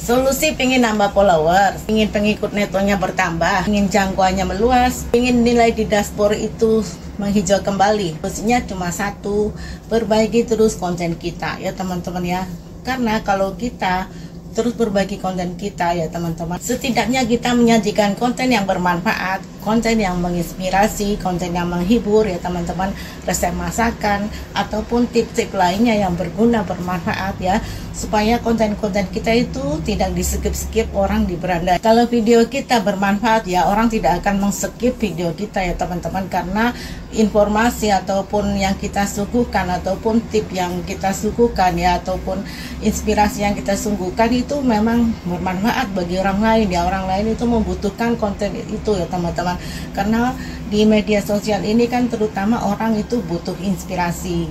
Solusi pengen nambah followers, ingin pengikut netonya bertambah, ingin jangkauannya meluas, ingin nilai di dashboard itu menghijau kembali. Solusinya cuma satu, perbaiki terus konten kita ya teman-teman ya. Karena kalau kita terus perbaiki konten kita ya teman-teman, setidaknya kita menyajikan konten yang bermanfaat, konten yang menginspirasi, konten yang menghibur ya teman-teman, resep masakan ataupun tips-tips lainnya yang berguna bermanfaat ya, supaya konten-konten kita itu tidak di-skip orang di beranda. Kalau video kita bermanfaat ya, orang tidak akan men-skip video kita ya teman-teman, karena informasi ataupun yang kita suguhkan ataupun tips yang kita suguhkan ya, ataupun inspirasi yang kita sungguhkan itu memang bermanfaat bagi orang lain ya. Orang lain itu membutuhkan konten itu ya teman-teman, karena di media sosial ini kan terutama orang itu butuh inspirasi,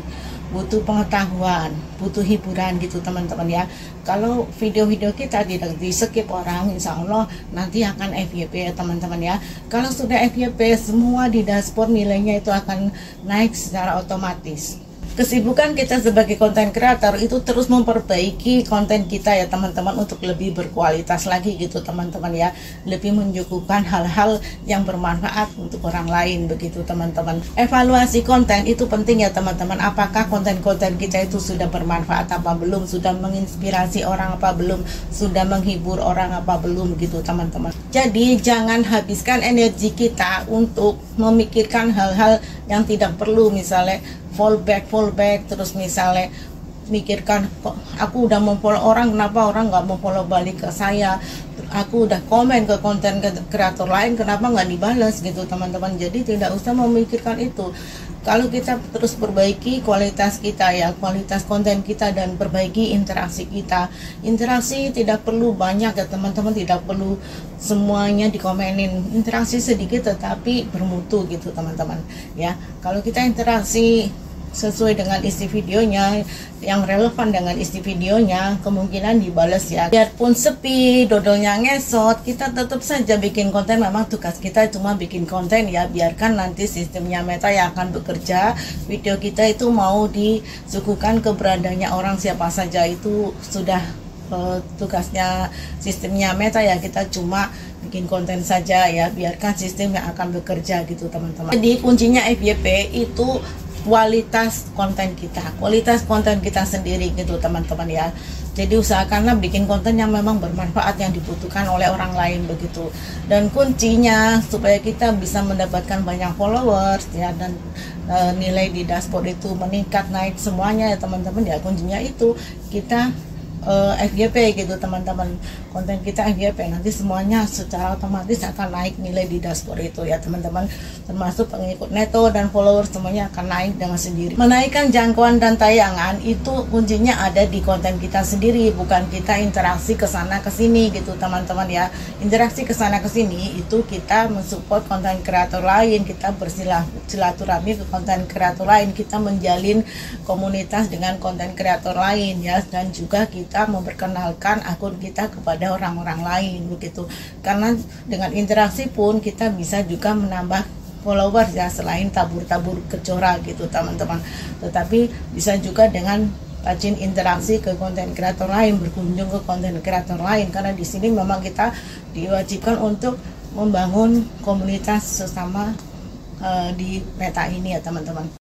butuh pengetahuan, butuh hiburan gitu teman-teman ya. Kalau video-video kita tidak di-skip orang, insya Allah nanti akan FYP ya teman-teman ya. Kalau sudah FYP, semua di dashboard nilainya itu akan naik secara otomatis. Kesibukan kita sebagai konten kreator itu terus memperbaiki konten kita ya teman-teman, untuk lebih berkualitas lagi gitu teman-teman ya, lebih menyuguhkan hal-hal yang bermanfaat untuk orang lain begitu teman-teman. Evaluasi konten itu penting ya teman-teman, apakah konten-konten kita itu sudah bermanfaat apa belum, sudah menginspirasi orang apa belum, sudah menghibur orang apa belum gitu teman-teman. Jadi jangan habiskan energi kita untuk memikirkan hal-hal yang tidak perlu, misalnya fallback terus misalnya mikirkan, kok aku udah mau follow orang, kenapa orang nggak mau follow balik ke saya, aku udah komen ke konten kreator lain, kenapa nggak dibalas gitu teman-teman. Jadi tidak usah memikirkan itu. Kalau kita terus perbaiki kualitas kita ya, kualitas konten kita, dan perbaiki interaksi kita. Interaksi tidak perlu banyak ya teman-teman, tidak perlu semuanya dikomenin, interaksi sedikit tetapi bermutu gitu teman-teman ya. Kalau kita interaksi sesuai dengan isi videonya, yang relevan dengan isi videonya, kemungkinan dibalas ya. Biarpun sepi, dodolnya ngesot, kita tetap saja bikin konten. Memang tugas kita cuma bikin konten ya, biarkan nanti sistemnya Meta yang akan bekerja. Video kita itu mau disuguhkan ke berandanya orang siapa saja, itu sudah tugasnya sistemnya Meta ya. Kita cuma bikin konten saja ya, biarkan sistem yang akan bekerja gitu teman-teman. Jadi kuncinya FYP itu kualitas konten kita sendiri gitu teman-teman ya. Jadi usahakanlah bikin konten yang memang bermanfaat, yang dibutuhkan oleh orang lain begitu. Dan kuncinya supaya kita bisa mendapatkan banyak followers ya, dan nilai di dashboard itu meningkat, naik semuanya ya teman-teman ya, kuncinya itu kita FYP gitu teman-teman. Konten kita FYP, nanti semuanya secara otomatis akan naik nilai di dashboard itu ya teman-teman, termasuk pengikut neto dan followers, semuanya akan naik dengan sendiri. Menaikkan jangkauan dan tayangan itu kuncinya ada di konten kita sendiri, bukan kita interaksi ke sana ke sini gitu teman-teman ya. Interaksi ke sana ke sini itu kita mensupport konten kreator lain, kita bersilaturahmi ke konten kreator lain, kita menjalin komunitas dengan konten kreator lain ya, dan juga kita memperkenalkan akun kita kepada orang-orang lain begitu. Karena dengan interaksi pun kita bisa juga menambah followers ya, selain tabur-tabur kecora gitu teman-teman, tetapi bisa juga dengan rajin interaksi ke konten kreator lain, berkunjung ke konten kreator lain, karena di sini memang kita diwajibkan untuk membangun komunitas sesama di Meta ini ya teman-teman.